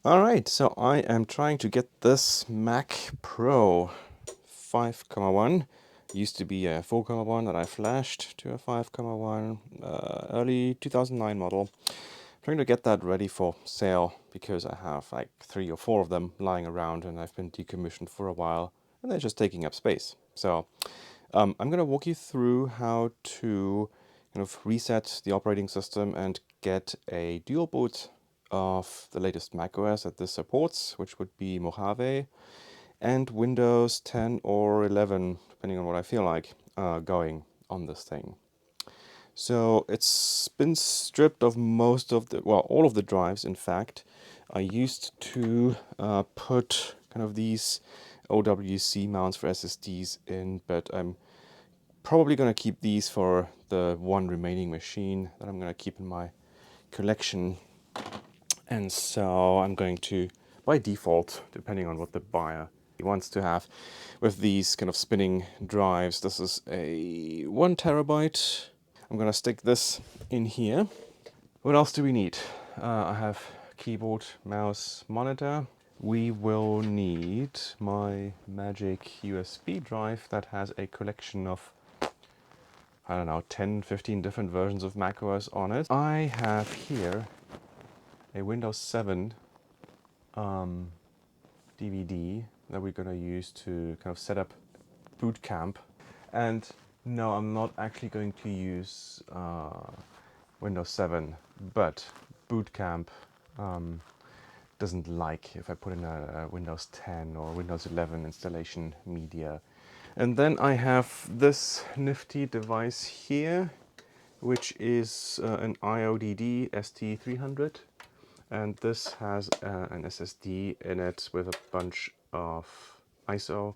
Alright, so I am trying to get this Mac Pro 5,1. Used to be a 4,1 that I flashed to a 5,1 early 2009 model. Trying to get that ready for sale because I have like 3 or 4 of them lying around and I've been decommissioned for a while and they're just taking up space. So I'm going to walk you through how to kind of reset the operating system and get a dual boot of the latest macOS that this supports, which would be Mojave and Windows 10 or 11, depending on what I feel like, going on this thing. So it's been stripped of most of the, well, all of the drives, in fact. I used to put kind of these OWC mounts for SSDs in, but I'm probably going to keep these for the one remaining machine that I'm going to keep in my collection. And so I'm going to, by default, depending on what the buyer wants to have, with these kind of spinning drives, this is a 1 terabyte. I'm going to stick this in here. What else do we need? I have keyboard, mouse, monitor. We will need my magic USB drive that has a collection of, I don't know, 10, 15 different versions of macOS on it. I have here a Windows 7 DVD that we're going to use to kind of set up boot camp. And no, I'm not actually going to use Windows 7, but boot camp doesn't like if I put in a Windows 10 or Windows 11 installation media. And then I have this nifty device here, which is an IOTD ST300. And this has an SSD in it with a bunch of ISO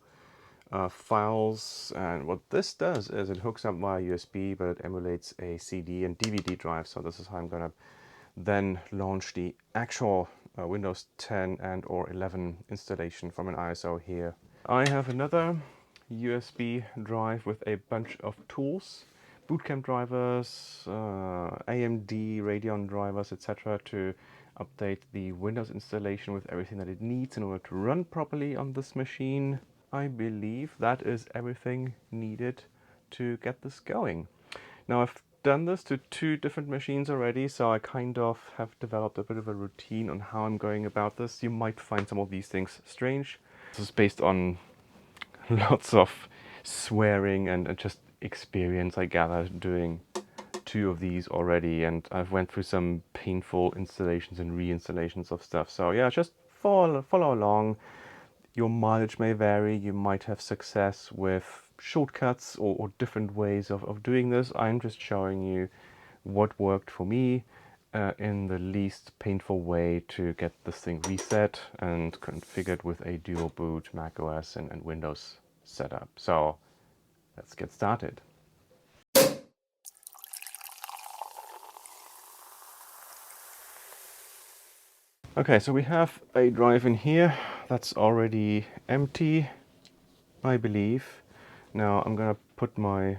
files. And what this does is it hooks up via USB, but it emulates a CD and DVD drive. So this is how I'm going to then launch the actual Windows 10 and or 11 installation from an ISO here. I have another USB drive with a bunch of tools, bootcamp drivers, AMD Radeon drivers, etc. to update the Windows installation with everything that it needs in order to run properly on this machine. I believe that is everything needed to get this going. Now I've done this to 2 different machines already, so I kind of have developed a bit of a routine on how I'm going about this. You might find some of these things strange. This is based on lots of swearing and just experience I gathered doing 2 of these already, and I've went through some painful installations and reinstallations of stuff. So yeah, just follow along. Your mileage may vary. You might have success with shortcuts or different ways of doing this. I'm just showing you what worked for me in the least painful way to get this thing reset and configured with a dual boot macOS and Windows setup. So let's get started. Okay, so we have a drive in here that's already empty, I believe. Now I'm gonna put my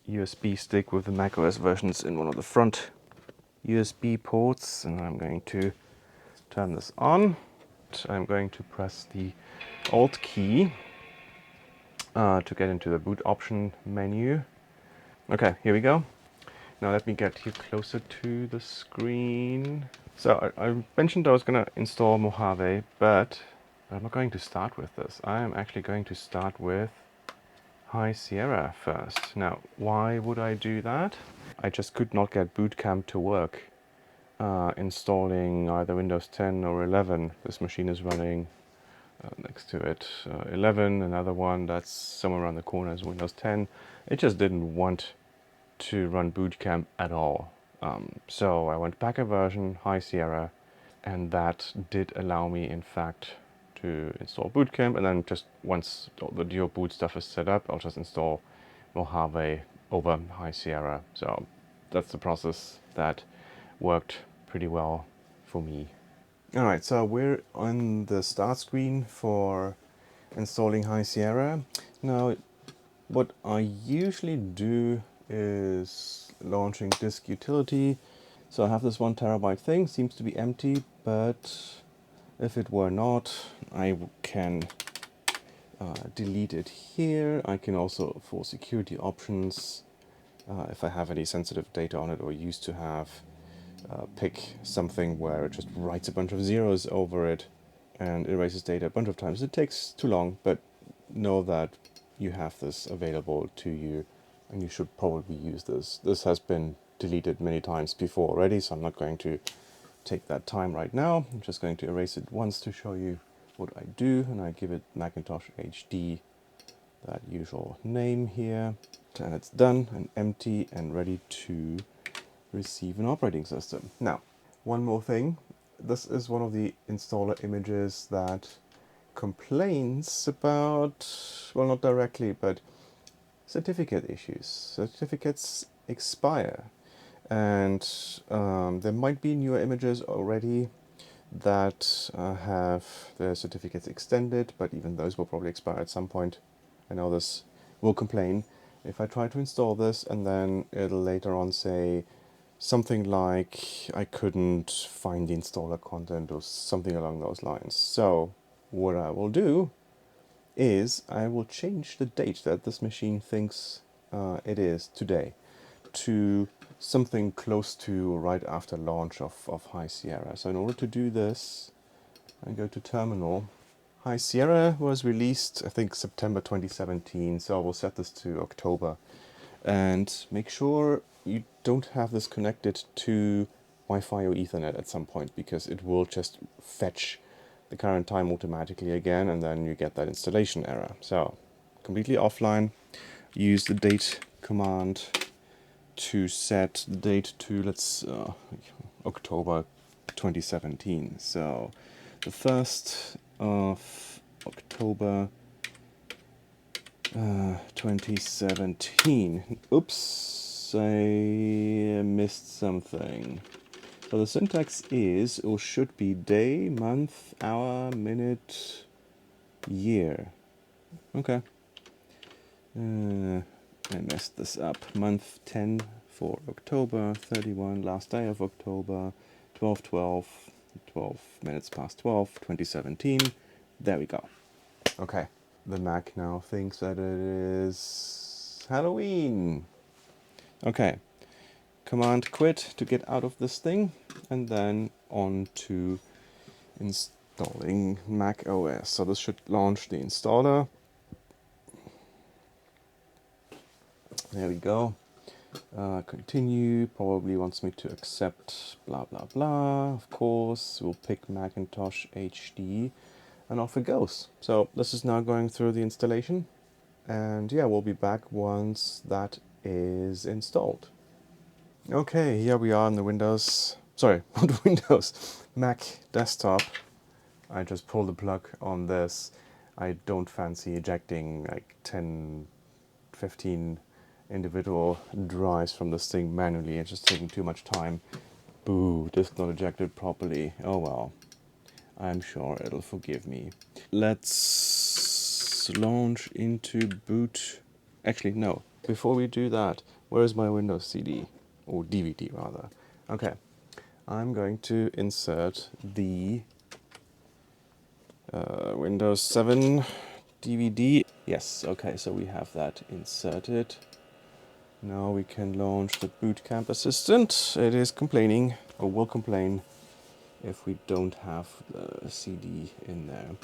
USB stick with the macOS versions in one of the front USB ports, and I'm going to turn this on. I'm going to press the Alt key to get into the boot option menu. Okay, here we go. Now let me get here closer to the screen. So I mentioned I was going to install Mojave, but I'm not going to start with this. I am actually going to start with High Sierra first. Now, why would I do that? I just could not get Boot Camp to work installing either Windows 10 or 11. This machine is running next to it 11, another one that's somewhere around the corner is Windows 10. It just didn't want to run Boot Camp at all. So I went back a version, High Sierra, and that did allow me, in fact, to install Boot Camp. And then just once the dual boot stuff is set up, I'll just install Mojave over High Sierra. So that's the process that worked pretty well for me. All right, so we're on the start screen for installing High Sierra. Now, what I usually do is launching disk utility. So I have this 1 terabyte thing, seems to be empty, but If it were not, I can delete it here. I can also, for security options, if I have any sensitive data on it or used to have, pick something where it just writes a bunch of zeros over it and erases data a bunch of times. It takes too long, but know that you have this available to you and you should probably use this. This has been deleted many times before already, so I'm not going to take that time right now. I'm just going to erase it once to show you what I do, and I give it Macintosh HD, that usual name here, and it's done and empty and ready to receive an operating system. Now, one more thing. This is one of the installer images that complains about, well, not directly, but certificate issues. Certificates expire, and there might be newer images already that have their certificates extended, but even those will probably expire at some point. I know this will complain if I try to install this and then it'll later on say something like I couldn't find the installer content or something along those lines. So what I will do is I will change the date that this machine thinks it is today to something close to right after launch of High Sierra. So in order to do this, I go to Terminal. High Sierra was released, I think, September 2017, so I will set this to October. And make sure you don't have this connected to Wi-Fi or Ethernet at some point, because it will just fetch the current time automatically again, and then you get that installation error. So completely offline, use the date command to set the date to, let's October 2017. So the 1st of October 2017. Oops, I missed something. So the syntax is, or should be, day, month, hour, minute, year. Okay. I messed this up. Month 10 for October, 31, last day of October, 12/12, 12 minutes past 12, 2017. There we go. Okay. The Mac now thinks that it is Halloween. Okay. Command quit to get out of this thing, and then on to installing macOS. So this should launch the installer. There we go. Continue, probably wants me to accept blah blah blah. Of course, we'll pick Macintosh HD, and off it goes. So this is now going through the installation, and yeah, we'll be back once that is installed. Okay, here we are in the Windows, sorry, not Windows, Mac desktop. I just pulled the plug on this. I don't fancy ejecting like 10, 15 individual drives from this thing manually. It's just taking too much time. Boo, disk not ejected properly. Oh well, I'm sure it'll forgive me. Let's launch into boot. Actually, no. Before we do that, where's my Windows CD? Or DVD rather. Okay, I'm going to insert the Windows 7 DVD. Yes, okay, so we have that inserted. Now we can launch the Boot Camp Assistant. It is complaining, or will complain, if we don't have the CD in there.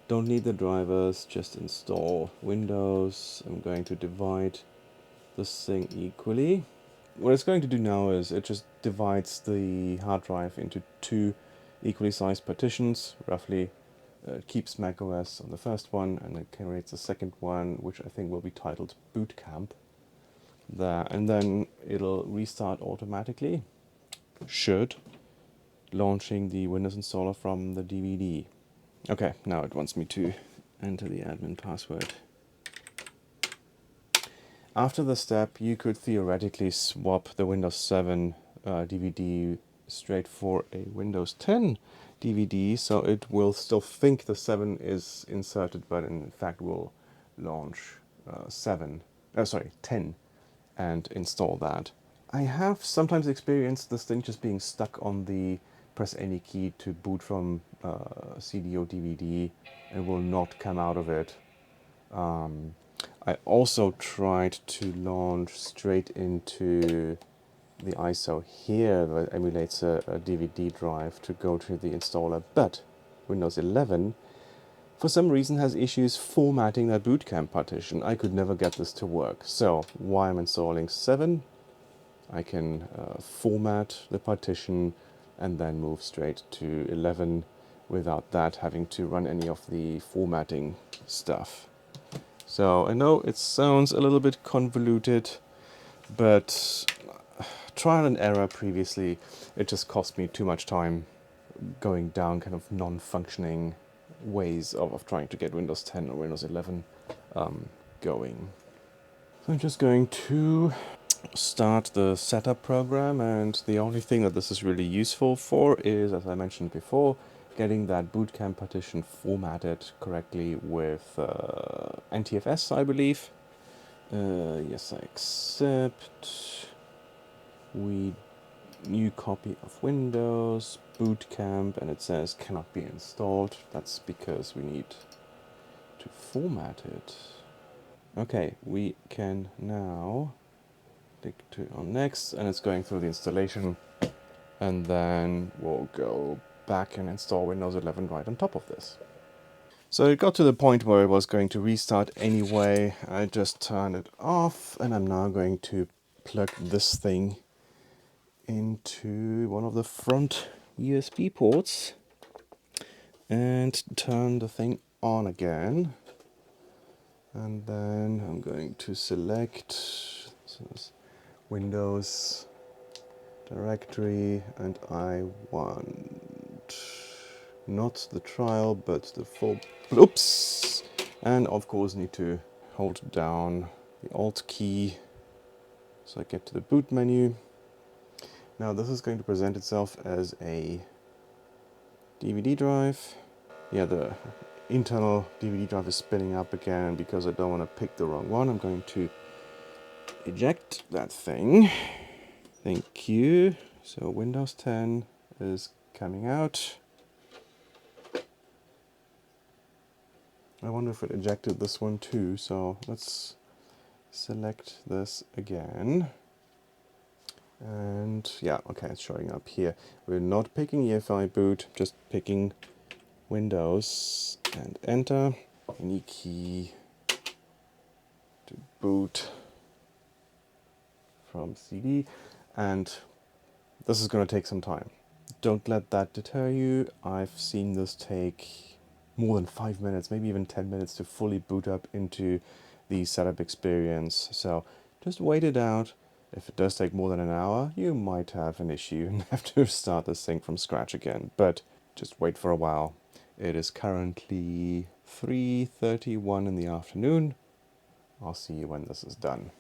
Don't need the drivers, just install Windows. I'm going to divide this thing equally. What it's going to do now is it just divides the hard drive into 2 equally sized partitions, roughly. It keeps macOS on the first one, and it creates a second one, which I think will be titled Boot Camp. There, and then it'll restart automatically, should, launching the Windows installer from the DVD. Okay, now it wants me to enter the admin password. After this step, you could theoretically swap the Windows 7 DVD straight for a Windows 10 DVD, so it will still think the 7 is inserted, but in fact will launch 10 and install that. I have sometimes experienced this thing just being stuck on the press any key to boot from CD or DVD and will not come out of it. I also tried to launch straight into the ISO here that emulates a DVD drive to go to the installer, but Windows 11 for some reason has issues formatting that boot camp partition. I could never get this to work. So while I'm installing 7, I can format the partition and then move straight to 11 without that having to run any of the formatting stuff. So I know it sounds a little bit convoluted, but trial and error previously, it just cost me too much time going down kind of non-functioning ways of trying to get Windows 10 or Windows 11 going. So I'm just going to start the setup program, and the only thing that this is really useful for is, as I mentioned before, getting that boot camp partition formatted correctly with NTFS, I believe. Yes, I accept. New copy of Windows, boot camp, and it says cannot be installed. That's because we need to format it. Okay, we can now click on next, and it's going through the installation, and then we'll go back and install Windows 11 right on top of this. So it got to the point where it was going to restart anyway. I just turned it off, and I'm now going to plug this thing into one of the front USB ports and turn the thing on again. And then I'm going to select Windows directory, and I want not the trial but the full. Oops! And of course need to hold down the Alt key so I get to the boot menu. Now this is going to present itself as a DVD drive. Yeah, the internal DVD drive is spinning up again because I don't want to pick the wrong one. I'm going to eject that thing. Thank you. So Windows 10 is coming out. I wonder if it ejected this one too, so let's select this again. And yeah, okay, it's showing up here. We're not picking EFI boot, just picking Windows and enter. Any key to boot from CD, and this is going to take some time. Don't let that deter you. I've seen this take more than 5 minutes, maybe even 10 minutes to fully boot up into the setup experience. So just wait it out. If it does take more than an hour, you might have an issue and have to start this thing from scratch again. But just wait for a while. It is currently 3:31 in the afternoon. I'll see you when this is done.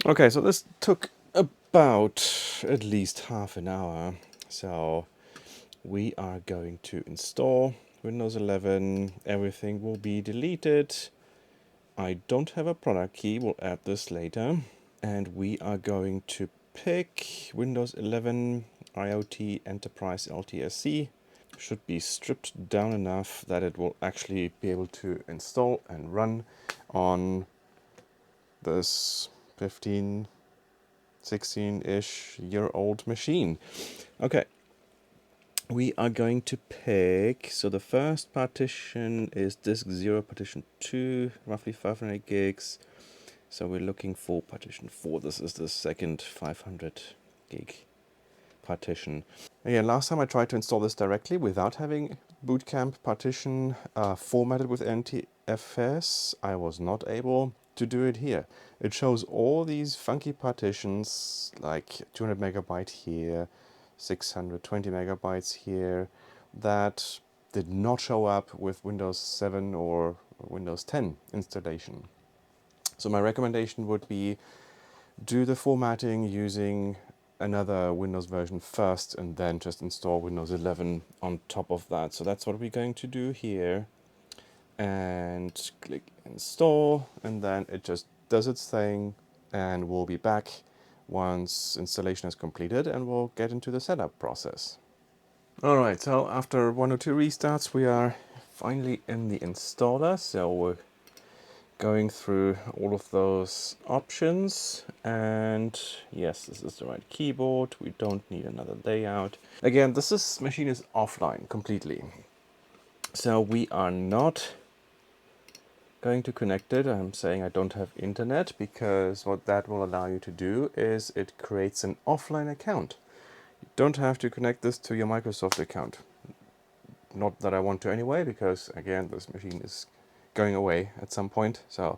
Okay, so this took about at least half an hour. So we are going to install Windows 11. Everything will be deleted. I don't have a product key. We'll add this later. And we are going to pick Windows 11 IOT Enterprise LTSC. Should be stripped down enough that it will actually be able to install and run on this 15, 16-ish year old machine. Okay, we are going to pick, so the first partition is disk 0, partition 2, roughly 500 gigs. So we're looking for partition 4. This is the second 500 gig partition. Again, last time I tried to install this directly without having boot camp partition formatted with NTFS. I was not able to do it here. It shows all these funky partitions, like 200 megabyte here, 620 megabytes here, that did not show up with Windows 7 or Windows 10 installation. So my recommendation would be do the formatting using another Windows version first and then just install Windows 11 on top of that. So that's what we're going to do here. And click install, and then it just does its thing, and we'll be back once installation is completed and we'll get into the setup process. Alright, so after 1 or 2 restarts we are finally in the installer, so we're going through all of those options, and yes, this is the right keyboard. We don't need another layout. Again, this machine is offline completely, so we are not going to connect it. I'm saying I don't have internet because what that will allow you to do is it creates an offline account. You don't have to connect this to your Microsoft account. Not that I want to anyway, because again, this machine is going away at some point. So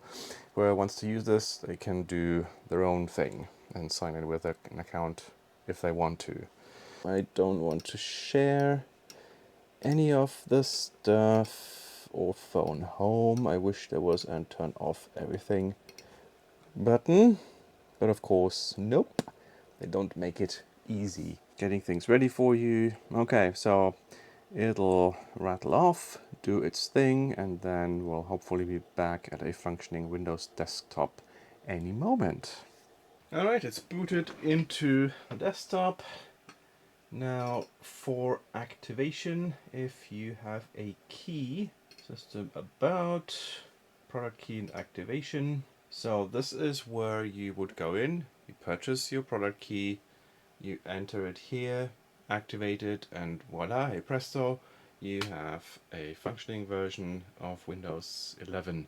whoever wants to use this, they can do their own thing and sign in with an account if they want to. I don't want to share any of this stuff or phone home. I wish there was a turn off everything button, but of course, nope. They don't make it easy getting things ready for you. Okay, so it'll rattle off, do its thing, and then we'll hopefully be back at a functioning Windows desktop any moment. Alright, it's booted into the desktop. Now for activation, if you have a key, system about, product key and activation. So this is where you would go in, you purchase your product key, you enter it here, activate it, and voila, hey presto, you have a functioning version of Windows 11.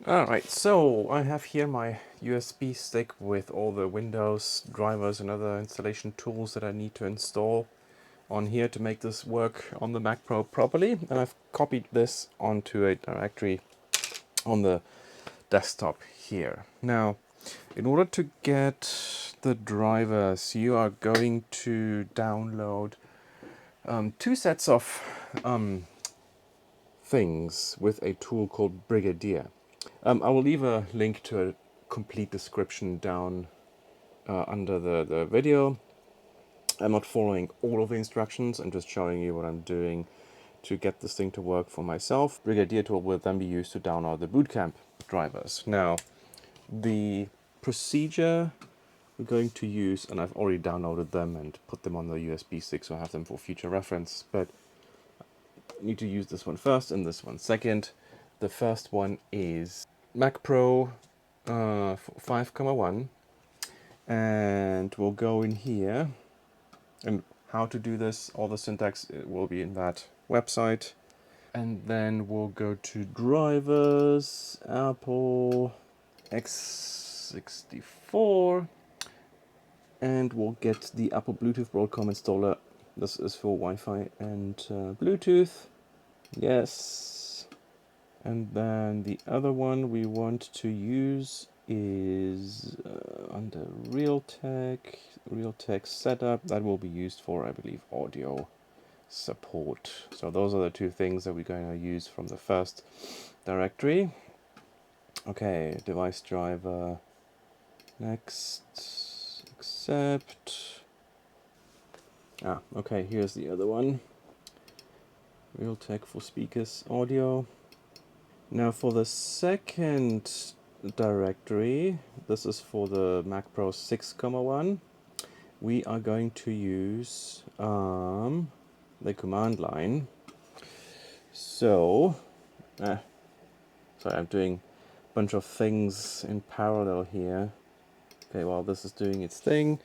Alright, so I have here my USB stick with all the Windows drivers and other installation tools that I need to install on here to make this work on the MacPro properly, and I've copied this onto a directory on the desktop here. Now, in order to get the drivers, you are going to download 2 sets of things with a tool called Brigadier. I will leave a link to a complete description down under the video. I'm not following all of the instructions, I'm just showing you what I'm doing to get this thing to work for myself. Brigadier tool will then be used to download the Boot Camp drivers. Now, the procedure we're going to use, and I've already downloaded them and put them on the USB stick so I have them for future reference, but I need to use this one first and this one second. The first one is MacPro 5,1, and we'll go in here, and how to do this, all the syntax will be in that website. And then we'll go to drivers, Apple x64, and we'll get the Apple Bluetooth Broadcom installer. This is for Wi-Fi and Bluetooth. Yes. And then the other one we want to use is under Realtek setup. That will be used for, I believe, audio support. So those are the 2 things that we're going to use from the first directory. Okay, device driver, next, accept. Okay, here's the other one. Realtek for speakers, audio. Now for the second directory, this is for the MacPro 6,1. We are going to use the command line. So, sorry, I'm doing a bunch of things in parallel here. Okay, while this is doing its thing,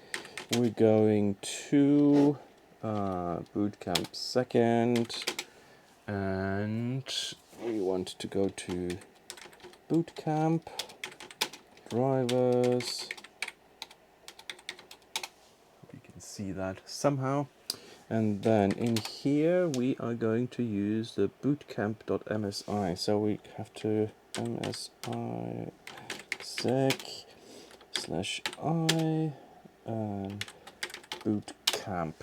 we're going to Boot Camp second, and we want to go to Boot Camp, drivers. You can see that somehow. And then in here we are going to use the bootcamp.msi. So we have to msi sec/i bootcamp.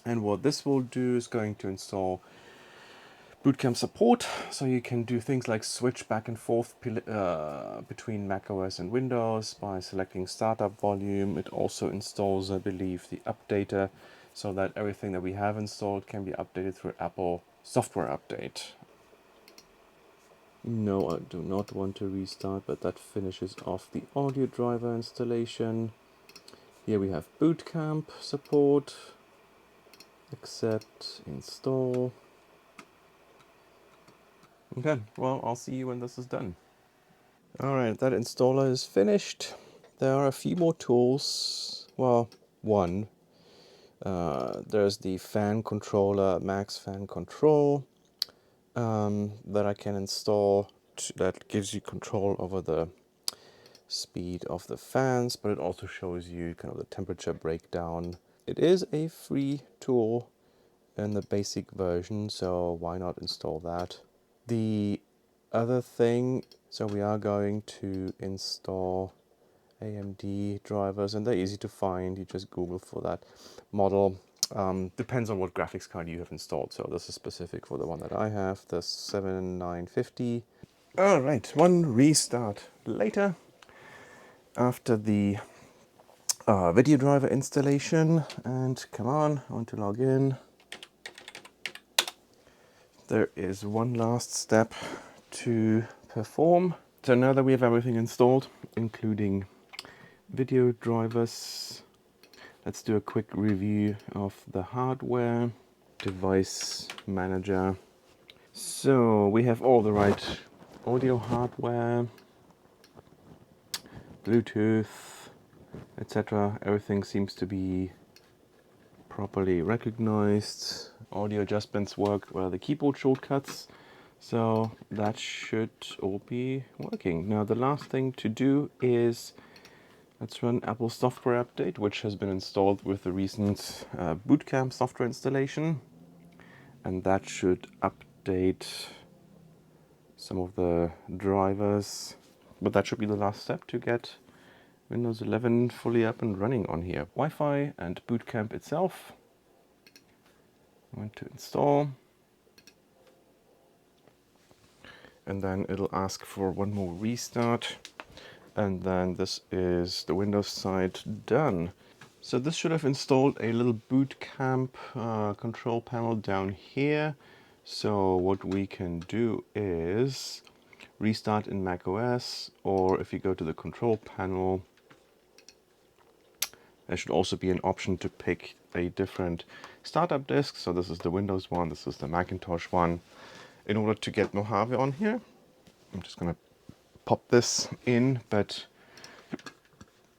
And what this will do is going to install Bootcamp support, so you can do things like switch back and forth between macOS and Windows by selecting startup volume. It also installs, I believe, the updater, so that everything that we have installed can be updated through Apple software update. No, I do not want to restart, but that finishes off the audio driver installation. Here we have Bootcamp support. accept, install. Okay, well, I'll see you when this is done. Alright, that installer is finished. There are a few more tools. Well, one. There's the fan controller, Max Fan Control, that I can install. That gives you control over the speed of the fans, but it also shows you kind of the temperature breakdown. It is a free tool in the basic version, so why not install that? The other thing, so we are going to install AMD drivers, and they're easy to find. You just Google for that model. Depends on what graphics card you have installed. So this is specific for the one that I have, the 7950. All right, one restart later, after the video driver installation, and come on, I want to log in. There is one last step to perform. So now that we have everything installed, including video drivers, let's do a quick review of the hardware. Device manager. So we have all the right audio hardware, Bluetooth, etc. Everything seems to be properly recognized. Audio adjustments work well, the keyboard shortcuts. So that should all be working. Now the last thing to do is let's run Apple software update, which has been installed with the recent Boot Camp software installation. And that should update some of the drivers. But that should be the last step to get Windows 11 fully up and running on here. Wi-Fi and Boot Camp itself. I'm going to install. And then it'll ask for one more restart. And then this is the Windows side done. So this should have installed a little Boot Camp control panel down here. So what we can do is restart in macOS, or if you go to the control panel, there should also be an option to pick a different startup disk. So this is the Windows one, this is the Macintosh one. In order to get Mojave on here, I'm just going to pop this in, but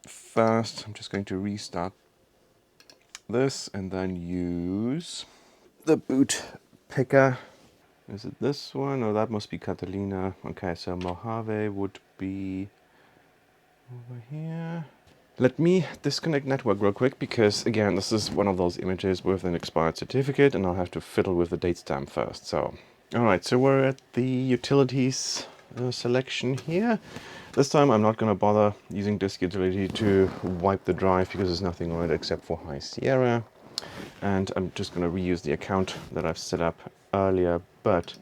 first I'm just going to restart this and then use the boot picker. Is it this one? Oh, that must be Catalina. Okay, so Mojave would be over here. Let me disconnect network real quick, because again, this is one of those images with an expired certificate and I'll have to fiddle with the date stamp first. So, all right, so we're at the utilities selection here. This time I'm not going to bother using disk utility to wipe the drive because there's nothing on it except for High Sierra. And I'm just going to reuse the account that I've set up earlier, but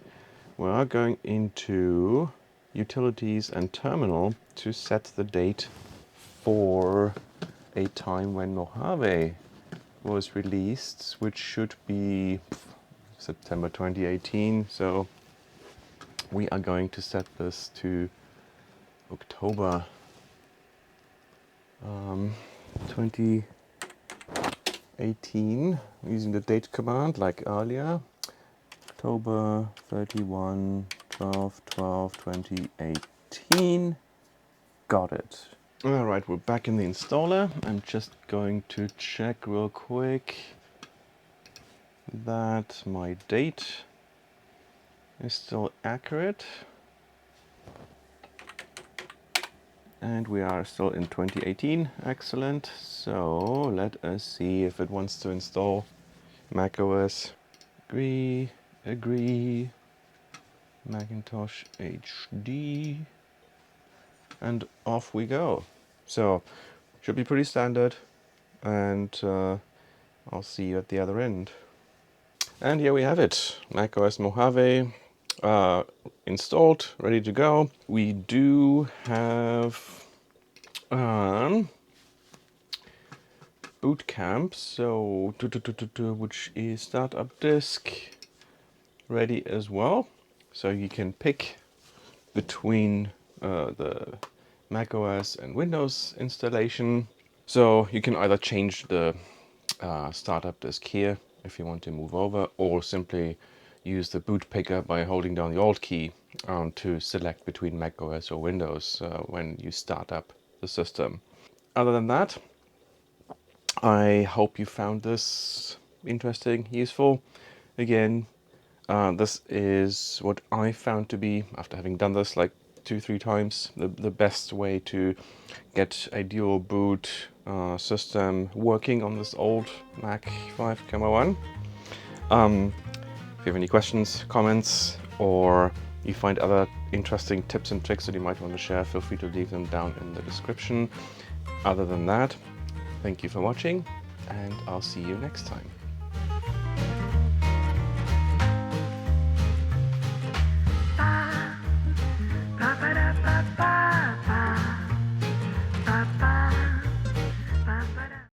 we are going into utilities and terminal to set the date for a time when Mojave was released, which should be September 2018. So we are going to set this to October 2018 using the date command like earlier. October 31, 12, 12, 2018. Got it. All right, we're back in the installer. I'm just going to check real quick that my date is still accurate. And we are still in 2018. Excellent. So let us see if it wants to install macOS. Agree, agree, Macintosh HD, and off we go. So should be pretty standard, and I'll see you at the other end. And here we have it, macOS Mojave installed, ready to go. We do have Boot Camp, so which is startup disk, ready as well. So you can pick between the macOS and Windows installation. So you can either change the startup disk here, if you want to move over, or simply use the boot picker by holding down the Alt key to select between macOS or Windows when you start up the system. Other than that, I hope you found this interesting, useful. Again, this is what I found to be, after having done this like 2-3 times, the best way to get a dual boot system working on this old Mac 5.1. If you have any questions, comments, or you find other interesting tips and tricks that you might want to share, feel free to leave them down in the description. Other than that, thank you for watching, and I'll see you next time.